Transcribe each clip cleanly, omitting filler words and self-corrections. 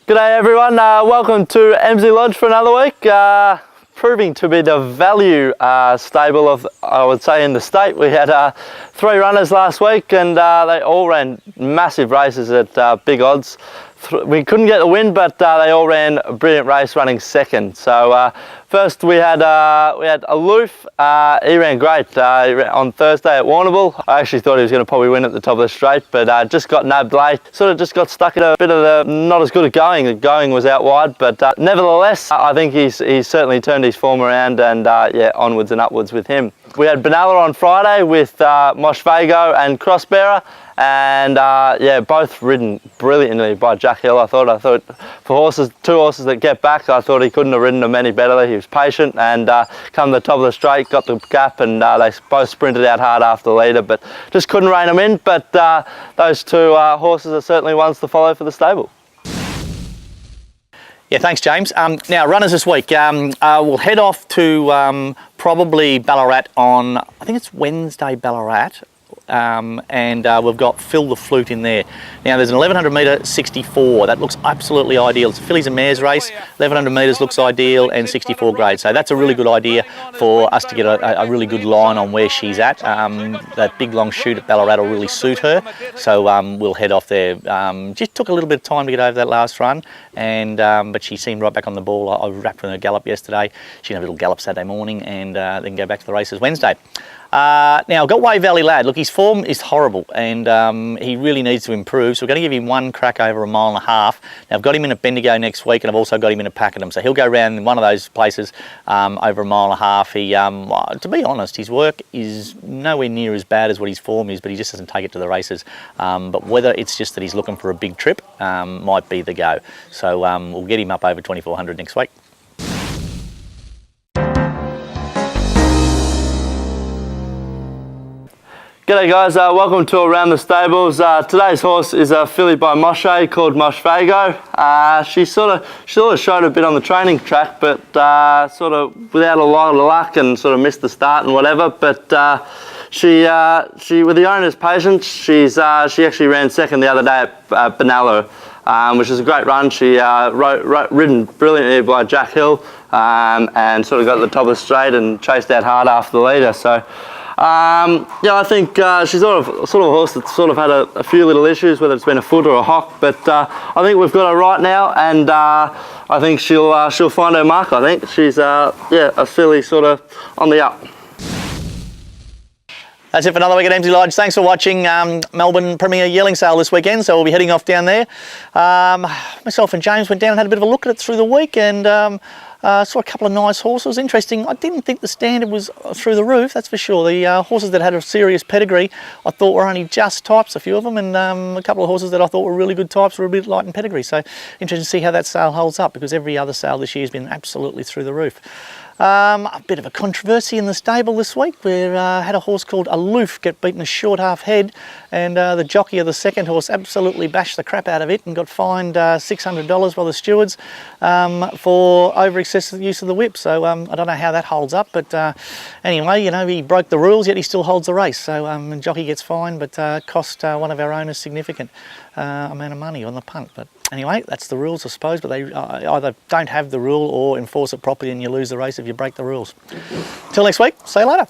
G'day everyone, welcome to Emsley Lodge for another week. Proving to be the value stable of, I would say, in the state. We had 3 runners last week and they all ran massive races at big odds. We couldn't get the win, but they all ran a brilliant race, running second. So first we had Aluf. He ran great. He ran on Thursday at Warrnambool. I actually thought he was going to probably win at the top of the straight, but just got nabbed late. Sort of just got stuck in a bit of the not as good at going. The going was out wide, but nevertheless, I think he's certainly turned his form around, and yeah, onwards and upwards with him. We had Benalla on Friday with Moshvago and Crossbearer. And yeah, both ridden brilliantly by Jack Hill. I thought for 2 horses that get back, I thought he couldn't have ridden them any better. He was patient and come to the top of the straight, got the gap, and they both sprinted out hard after the leader, but just couldn't rein them in. But those 2 horses are certainly ones to follow for the stable. Yeah, thanks, James. Now, runners this week. We'll head off to probably Ballarat on, I think it's Wednesday, Ballarat. And we've got Phil the Flute in there. Now there's an 1100 metre 64, that looks absolutely ideal. It's a fillies and mares race, 1100 metres looks ideal, and 64 grade. So that's a really good idea for us to get a really good line on where she's at. That big long shoot at Ballarat will really suit her. So we'll head off there. Just took a little bit of time to get over that last run, and but she seemed right back on the ball. I wrapped her in a gallop yesterday. She had a little gallop Saturday morning, and then go back to the races Wednesday. Now, I've got Way Valley Lad. Look, his form is horrible, and he really needs to improve, so we're going to give him 1 crack over 1.5 miles. Now, I've got him in at Bendigo next week, and I've also got him in at Pakenham, so he'll go around in one of those places over 1.5 miles. He, to be honest, his work is nowhere near as bad as what his form is, but he just doesn't take it to the races. But whether it's just that he's looking for a big trip, might be the go. So we'll get him up over 2400 next week. G'day guys, welcome to Around the Stables. Today's horse is a filly by Moshe called Moshvago. She sort of showed a bit on the training track, but sort of without a lot of luck, and sort of missed the start and whatever. But she with the owner's patience, she actually ran second the other day at Benalla, which is a great run. She ridden brilliantly by Jack Hill, and sort of got to the top of the straight and chased out hard after the leader. So. Yeah, I think she's sort of a horse that's sort of had a few little issues, whether it's been a foot or a hock, but I think we've got her right now, and I think she'll find her mark. I think she's yeah, a filly sort of on the up. That's it for another week at Emsley Lodge. Thanks for watching. Melbourne Premier yearling sale this weekend, so we'll be heading off down there. Myself and James went down and had a bit of a look at it through the week, and saw a couple of nice horses. Interesting. I didn't think the standard was through the roof, that's for sure. The horses that had a serious pedigree, I thought were only just types, a few of them, and a couple of horses that I thought were really good types were a bit light in pedigree. So interesting to see how that sale holds up, because every other sale this year has been absolutely through the roof. A bit of a controversy in the stable this week. We had a horse called Aluf get beaten a short half head, and the jockey of the second horse absolutely bashed the crap out of it and got fined $600 by the stewards for over excessive use of the whip. So I don't know how that holds up, but anyway, you know, he broke the rules, yet he still holds the race. So the jockey gets fined, but cost one of our owners significant amount of money on the punt. But anyway, that's the rules, I suppose, but they either don't have the rule or enforce it properly, and you lose the race if you break the rules. Till next week, see you later.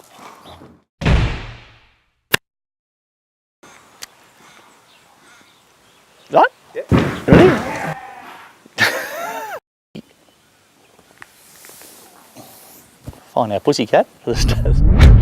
Right? Yeah. Ready? Find our pussycat for the stars.